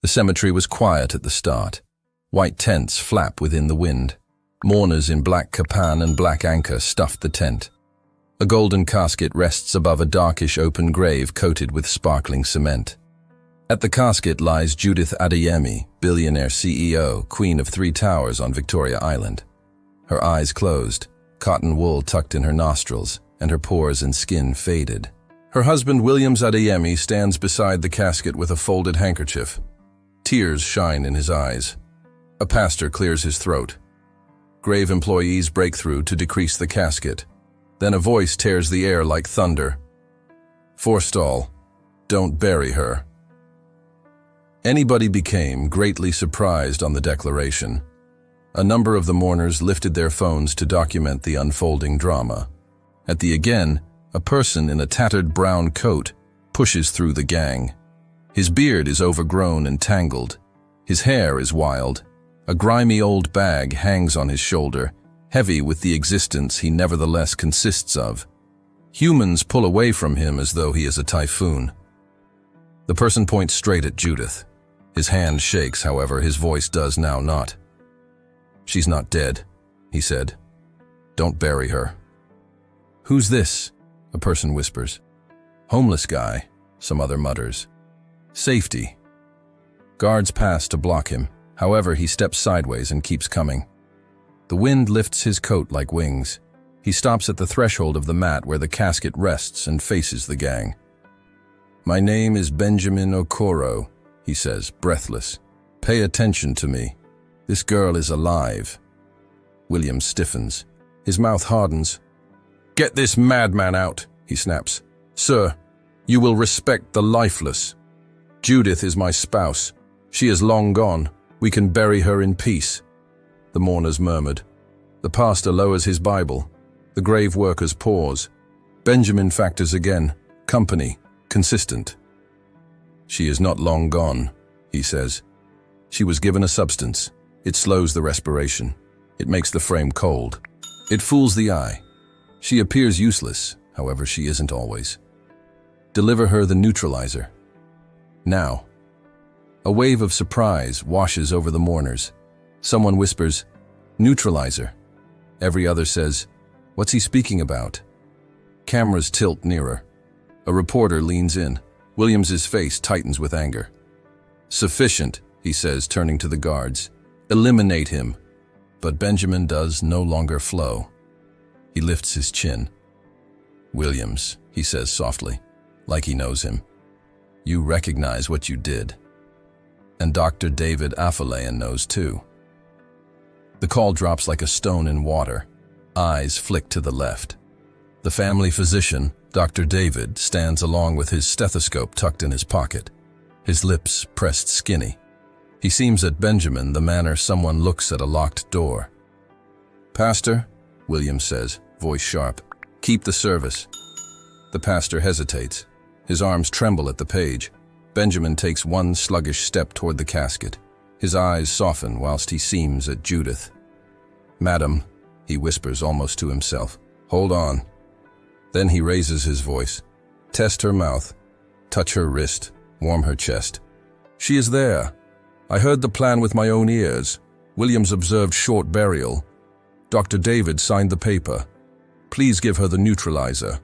The cemetery was quiet at the start. White tents flap within the wind. Mourners in black kaftan and black anchor stuffed the tent. A golden casket rests above a darkish open grave coated with sparkling cement. At the casket lies Judith Adeyemi, billionaire CEO, queen of 3 towers on Victoria Island. Her eyes closed, cotton wool tucked in her nostrils, and her pores and skin faded. Her husband, Williams Adeyemi, stands beside the casket with a folded handkerchief. Tears shine in his eyes. A pastor clears his throat. Grave employees break through to decrease the casket. Then a voice tears the air like thunder. "Forstall, don't bury her." Anybody became greatly surprised on the declaration. A number of the mourners lifted their phones to document the unfolding drama. At the again, a person in a tattered brown coat pushes through the gang. His beard is overgrown and tangled. His hair is wild. A grimy old bag hangs on his shoulder, heavy with the existence he nevertheless consists of. Humans pull away from him as though he is a typhoon. The person points straight at Judith. His hand shakes, however, his voice does now not. "She's not dead," he said. "Don't bury her." "Who's this?" a person whispers. "Homeless guy," some other mutters. "Safety." Guards pass to block him. However, he steps sideways and keeps coming. The wind lifts his coat like wings. He stops at the threshold of the mat where the casket rests and faces the gang. "My name is Benjamin Okoro," he says, breathless. "Pay attention to me. This girl is alive." William stiffens. His mouth hardens. "Get this madman out," he snaps. "Sir, you will respect the lifeless. Judith is my spouse. She is long gone. We can bury her in peace." The mourners murmured. The pastor lowers his Bible. The grave workers pause. Benjamin factors again. Company. Consistent. "She is not long gone," he says. "She was given a substance. It slows the respiration. It makes the frame cold. It fools the eye. She appears useless, however she isn't always. Deliver her the neutralizer. Now." A wave of surprise washes over the mourners. Someone whispers, "Neutralizer." Every other says, "What's he speaking about?" Cameras tilt nearer. A reporter leans in. Williams's face tightens with anger. "Sufficient," he says, turning to the guards. "Eliminate him." But Benjamin does no longer flow. He lifts his chin. "Williams," he says softly, like he knows him. "You recognize what you did. And Dr. David Adeyemi knows too." The call drops like a stone in water. Eyes flick to the left. The family physician, Dr. David, stands along with his stethoscope tucked in his pocket, his lips pressed skinny. He seems at Benjamin the manner someone looks at a locked door. "Pastor," Williams says, voice sharp, "keep the service." The pastor hesitates. His arms tremble at the page. Benjamin takes one sluggish step toward the casket. His eyes soften whilst he seems at Judith. "Madam," he whispers almost to himself, "hold on." Then he raises his voice. "Test her mouth. Touch her wrist. Warm her chest. She is there. I heard the plan with my own ears. Williams observed short burial. Dr. David signed the paper. Please give her the neutralizer."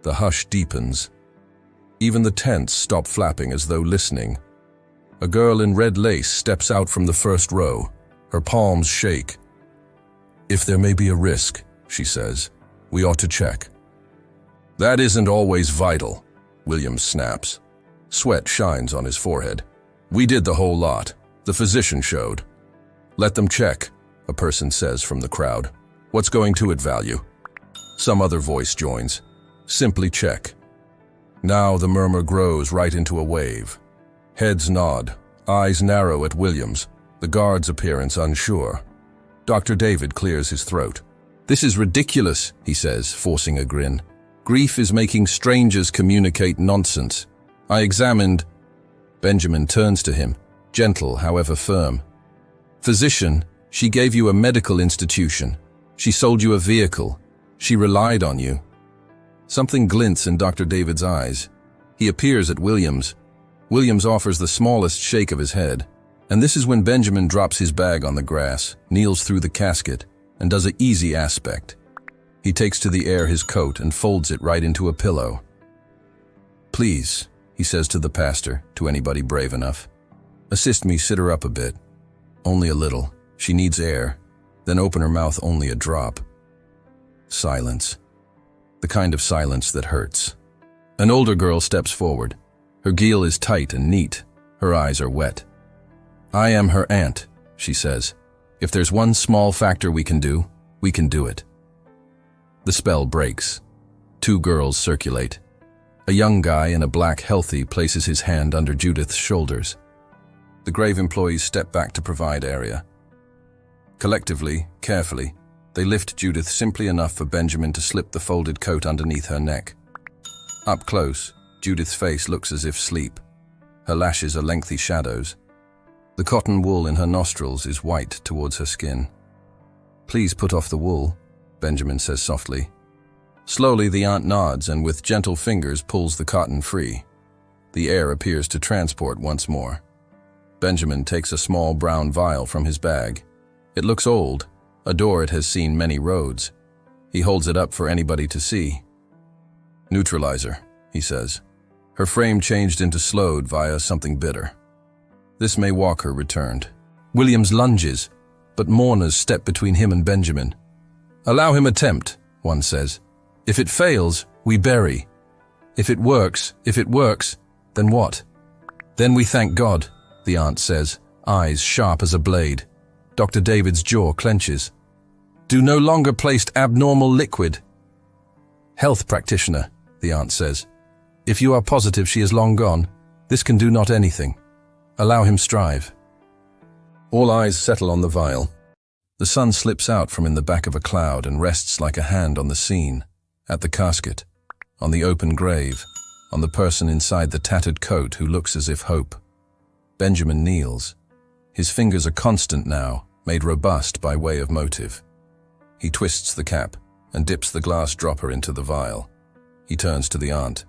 The hush deepens. Even the tents stop flapping as though listening. A girl in red lace steps out from the first row. Her palms shake. "If there may be a risk," she says, "we ought to check." "That isn't always vital," Williams snaps. Sweat shines on his forehead. "We did the whole lot. The physician showed." "Let them check," a person says from the crowd. "What's going to it value?" Some other voice joins. "Simply check." Now the murmur grows right into a wave. Heads nod, eyes narrow at Williams, the guard's appearance unsure. Dr. David clears his throat. "This is ridiculous," he says, forcing a grin. "Grief is making strangers communicate nonsense. I examined—" Benjamin turns to him, gentle, however firm. "Physician, she gave you a medical institution. She sold you a vehicle. She relied on you." Something glints in Dr. David's eyes. He appears at Williams. Williams offers the smallest shake of his head, and this is when Benjamin drops his bag on the grass, kneels through the casket, and does an easy aspect. He takes to the air his coat and folds it right into a pillow. "Please," he says to the pastor, to anybody brave enough, "assist me sit her up a bit. Only a little. She needs air. Then open her mouth only a drop." Silence. The kind of silence that hurts. An older girl steps forward. Her gill is tight and neat. Her eyes are wet. "I am her aunt," she says. "If there's one small factor we can do it." The spell breaks. Two girls circulate. A young guy in a black healthy places his hand under Judith's shoulders. The grave employees step back to provide area. Collectively, carefully, they lift Judith simply enough for Benjamin to slip the folded coat underneath her neck. Up close, Judith's face looks as if asleep. Her lashes are lengthy shadows. The cotton wool in her nostrils is white towards her skin. "Please put off the wool," Benjamin says softly. Slowly the aunt nods and with gentle fingers pulls the cotton free. The air appears to transport once more. Benjamin takes a small brown vial from his bag. It looks old, a door it has seen many roads. He holds it up for anybody to see. "Neutralizer," he says. Her frame changed into slowed via something bitter. This may walk her returned. Williams lunges, but mourners step between him and Benjamin. "Allow him attempt," one says. "If it fails, we bury. If it works, then what?" "Then we thank God," the aunt says, eyes sharp as a blade. Dr. David's jaw clenches. "Do no longer placed abnormal liquid." "Health practitioner," the aunt says. "If you are positive she is long gone, this can do not anything. Allow him strive." All eyes settle on the vial. The sun slips out from in the back of a cloud and rests like a hand on the scene, at the casket, on the open grave, on the person inside the tattered coat who looks as if hope. Benjamin kneels. His fingers are constant now, made robust by way of motive. He twists the cap and dips the glass dropper into the vial. He turns to the aunt.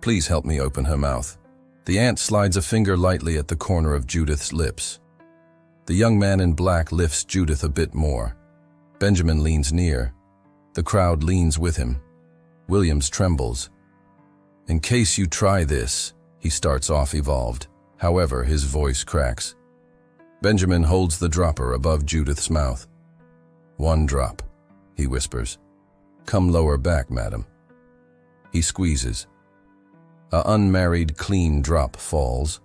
"Please help me open her mouth." The aunt slides a finger lightly at the corner of Judith's lips. The young man in black lifts Judith a bit more. Benjamin leans near. The crowd leans with him. Williams trembles. "In case you try this," he starts off evolved. However, his voice cracks. Benjamin holds the dropper above Judith's mouth. "One drop," he whispers. "Come lower back, madam." He squeezes. A unmarried, clean drop falls.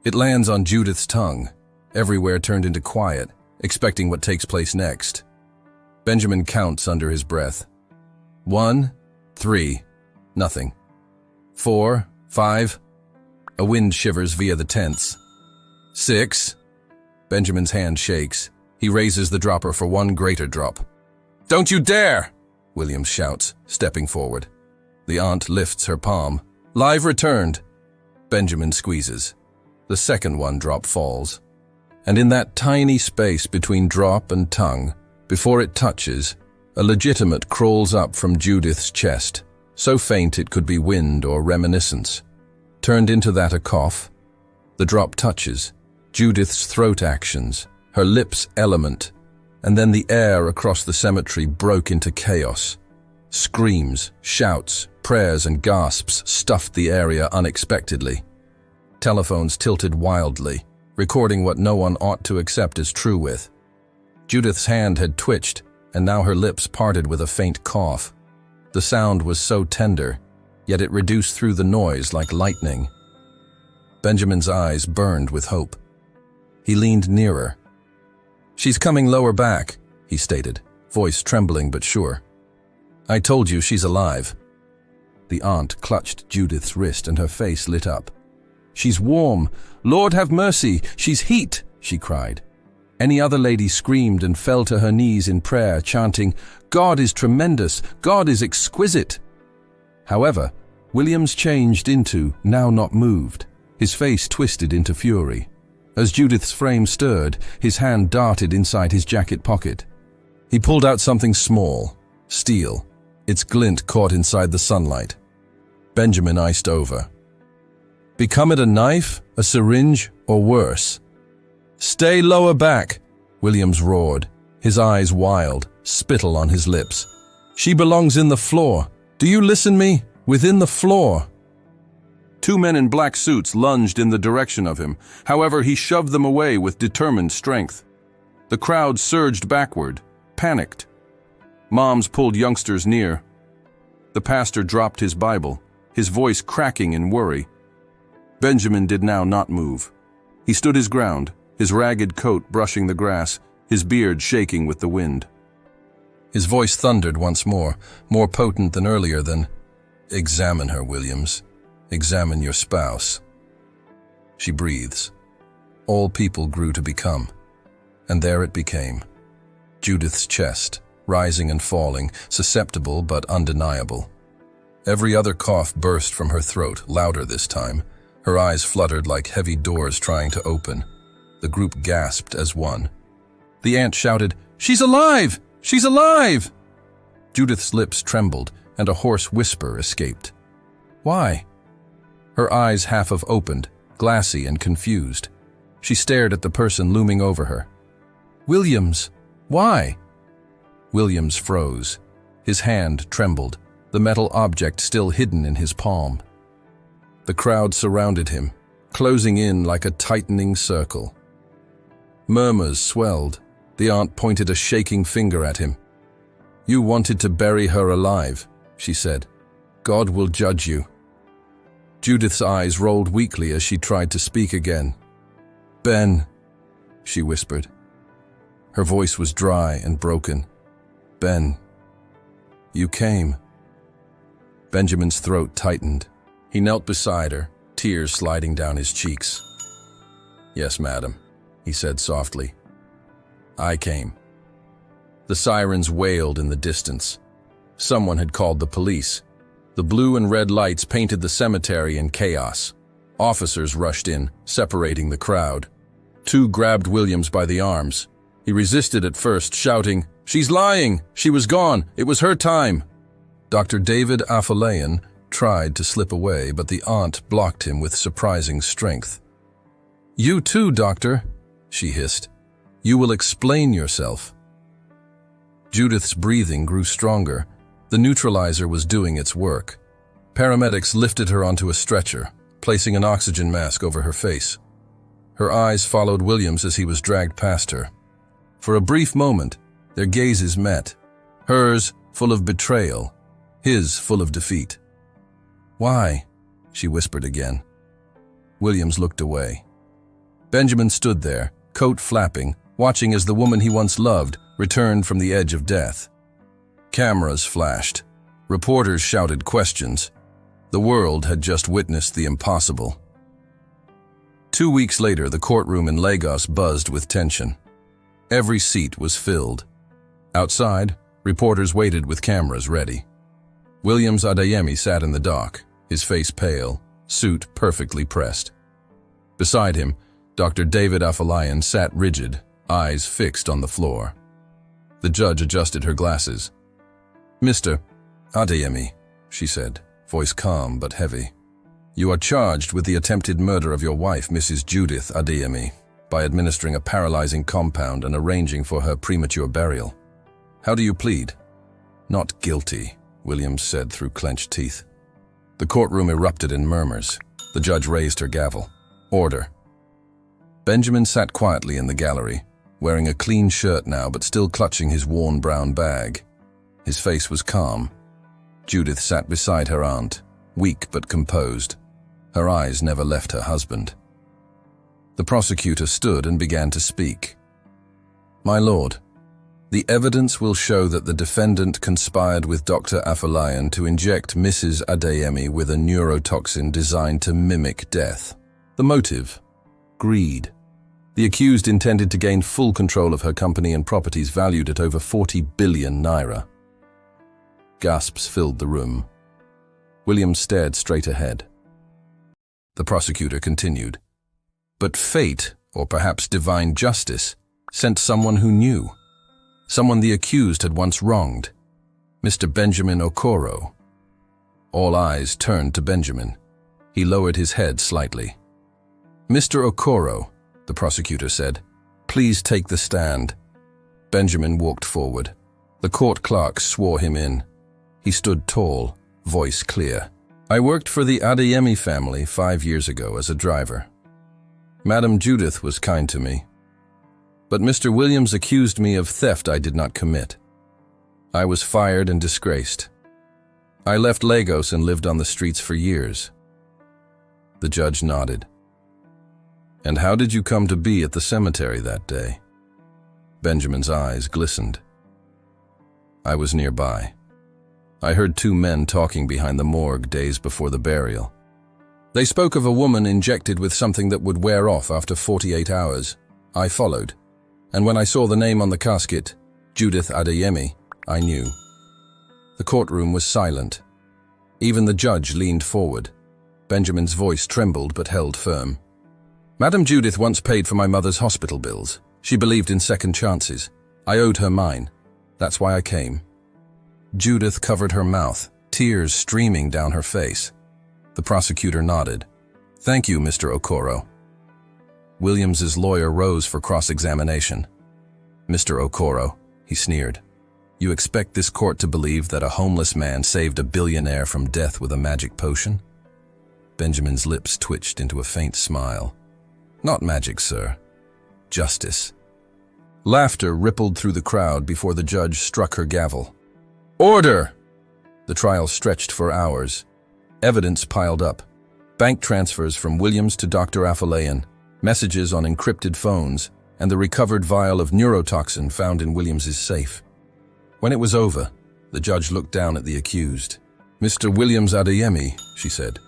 It lands on Judith's tongue, everywhere turned into quiet, expecting what takes place next. Benjamin counts under his breath. 1, 3, nothing. 4, 5. A wind shivers via the tents. 6. Benjamin's hand shakes. He raises the dropper for one greater drop. "Don't you dare!" Williams shouts, stepping forward. The aunt lifts her palm. "Live returned." Benjamin squeezes. The second one drop falls. And in that tiny space between drop and tongue, before it touches, a legitimate crawls up from Judith's chest, so faint it could be wind or reminiscence. Turned into that a cough. The drop touches. Judith's throat actions, her lips element, and then the air across the cemetery broke into chaos. Screams, shouts, prayers and gasps stuffed the area unexpectedly. Telephones tilted wildly, recording what no one ought to accept as true with. Judith's hand had twitched, and now her lips parted with a faint cough. The sound was so tender, yet it reduced through the noise like lightning. Benjamin's eyes burned with hope. He leaned nearer. "She's coming lower back," he stated, voice trembling but sure. "I told you she's alive." The aunt clutched Judith's wrist and her face lit up. "She's warm. Lord have mercy, she's heat," she cried. Any other lady screamed and fell to her knees in prayer, chanting, "God is tremendous, God is exquisite." However, Williams changed into, now not moved. His face twisted into fury. As Judith's frame stirred, his hand darted inside his jacket pocket. He pulled out something small, steel. Its glint caught inside the sunlight. Benjamin iced over. Become it a knife, a syringe, or worse. Stay lower back, Williams roared, his eyes wild, spittle on his lips. She belongs in the floor. Do you listen me? Within the floor. Two men in black suits lunged in the direction of him. However, he shoved them away with determined strength. The crowd surged backward, panicked. Moms pulled youngsters near. The pastor dropped his Bible, his voice cracking in worry. Benjamin did now not move. He stood his ground, his ragged coat brushing the grass, his beard shaking with the wind. His voice thundered once more potent than earlier than, "Examine her, Williams. Examine your spouse." She breathes. All people grew to become. And there it became. Judith's chest, rising and falling, susceptible but undeniable. Every other cough burst from her throat, louder this time. Her eyes fluttered like heavy doors trying to open. The group gasped as one. The aunt shouted, "She's alive! She's alive!" Judith's lips trembled, and a hoarse whisper escaped. "Why?" Her eyes half opened, glassy and confused. She stared at the person looming over her. "Williams, why?" Williams froze. His hand trembled, the metal object still hidden in his palm. The crowd surrounded him, closing in like a tightening circle. Murmurs swelled. The aunt pointed a shaking finger at him. "You wanted to bury her alive," she said. "God will judge you." Judith's eyes rolled weakly as she tried to speak again. "Ben," she whispered. Her voice was dry and broken. "Ben, you came." Benjamin's throat tightened. He knelt beside her, tears sliding down his cheeks. "Yes, madam," he said softly. "I came." The sirens wailed in the distance. Someone had called the police. The blue and red lights painted the cemetery in chaos. Officers rushed in, separating the crowd. Two grabbed Williams by the arms. He resisted at first, shouting, "She's lying! She was gone! It was her time!" Dr. David Adeyemi tried to slip away, but the aunt blocked him with surprising strength. "You too, doctor," she hissed. "You will explain yourself." Judith's breathing grew stronger. The neutralizer was doing its work. Paramedics lifted her onto a stretcher, placing an oxygen mask over her face. Her eyes followed Williams as he was dragged past her. For a brief moment, their gazes met, hers full of betrayal, his full of defeat. "Why?" she whispered again. Williams looked away. Benjamin stood there, coat flapping, watching as the woman he once loved returned from the edge of death. Cameras flashed. Reporters shouted questions. The world had just witnessed the impossible. 2 weeks later, the courtroom in Lagos buzzed with tension. Every seat was filled. Outside, reporters waited with cameras ready. Williams Adeyemi sat in the dock, his face pale, suit perfectly pressed. Beside him, Dr. David Adeyemi sat rigid, eyes fixed on the floor. The judge adjusted her glasses. "Mr. Adeyemi," she said, voice calm but heavy. "You are charged with the attempted murder of your wife, Mrs. Judith Adeyemi, by administering a paralyzing compound and arranging for her premature burial. How do you plead?" "Not guilty," Williams said through clenched teeth. The courtroom erupted in murmurs. The judge raised her gavel. "Order." Benjamin sat quietly in the gallery, wearing a clean shirt now but still clutching his worn brown bag. His face was calm. Judith sat beside her aunt, weak but composed. Her eyes never left her husband. The prosecutor stood and began to speak. "My lord, the evidence will show that the defendant conspired with Dr. Adeyemi to inject Mrs. Adeyemi with a neurotoxin designed to mimic death. The motive? Greed. The accused intended to gain full control of her company and properties valued at over 40 billion naira. Gasps filled the room. Williams stared straight ahead. The prosecutor continued. But fate, or perhaps divine justice, sent someone who knew. Someone the accused had once wronged. Mr. Benjamin Okoro. All eyes turned to Benjamin. He lowered his head slightly. "Mr. Okoro," the prosecutor said, "please take the stand." Benjamin walked forward. The court clerk swore him in. He stood tall, voice clear. "I worked for the Adeyemi family 5 years ago as a driver. Madam Judith was kind to me. But Mr. Williams accused me of theft I did not commit. I was fired and disgraced. I left Lagos and lived on the streets for years." The judge nodded. "And how did you come to be at the cemetery that day?" Benjamin's eyes glistened. "I was nearby. I heard 2 men talking behind the morgue days before the burial. They spoke of a woman injected with something that would wear off after 48 hours. I followed, and when I saw the name on the casket, Judith Adeyemi, I knew." The courtroom was silent. Even the judge leaned forward. Benjamin's voice trembled but held firm. "Madam Judith once paid for my mother's hospital bills. She believed in second chances. I owed her mine. That's why I came." Judith covered her mouth, tears streaming down her face. The prosecutor nodded. "Thank you, Mr. Okoro." Williams's lawyer rose for cross-examination. "Mr. Okoro," he sneered, "you expect this court to believe that a homeless man saved a billionaire from death with a magic potion?" Benjamin's lips twitched into a faint smile. "Not magic, sir. Justice." Laughter rippled through the crowd before the judge struck her gavel. "Order!" The trial stretched for hours. Evidence piled up. Bank transfers from Williams to Dr. Afolayan, messages on encrypted phones, and the recovered vial of neurotoxin found in Williams's safe. When it was over, the judge looked down at the accused. "Mr. Williams Adeyemi," she said,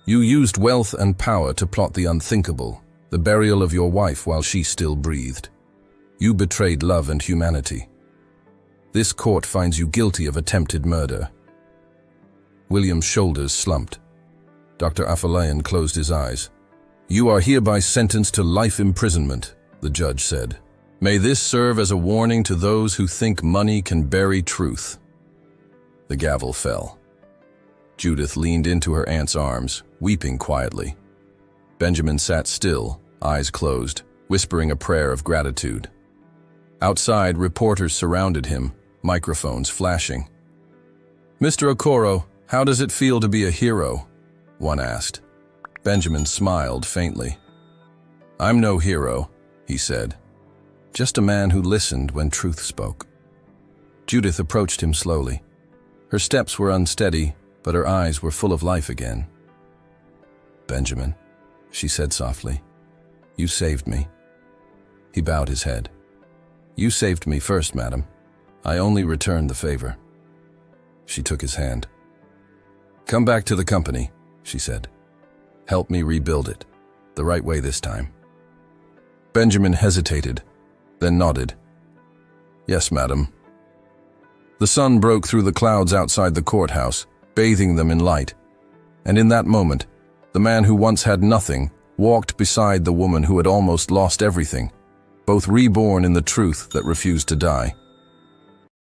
"you used wealth and power to plot the unthinkable, the burial of your wife while she still breathed. You betrayed love and humanity. This court finds you guilty of attempted murder." William's shoulders slumped. Dr. Afolayan closed his eyes. "You are hereby sentenced to life imprisonment," the judge said. "May this serve as a warning to those who think money can bury truth." The gavel fell. Judith leaned into her aunt's arms, weeping quietly. Benjamin sat still, eyes closed, whispering a prayer of gratitude. Outside, reporters surrounded him, microphones flashing. "Mr. Okoro, how does it feel to be a hero?" one asked. Benjamin smiled faintly. "I'm no hero," he said. "Just a man who listened when truth spoke." Judith approached him slowly. Her steps were unsteady, but her eyes were full of life again. "Benjamin," she said softly, "you saved me." He bowed his head. "You saved me first, madam. I only returned the favor." She took his hand. "Come back to the company," she said. "Help me rebuild it, the right way this time." Benjamin hesitated, then nodded. "Yes, madam." The sun broke through the clouds outside the courthouse, bathing them in light. And in that moment, the man who once had nothing walked beside the woman who had almost lost everything, both reborn in the truth that refused to die.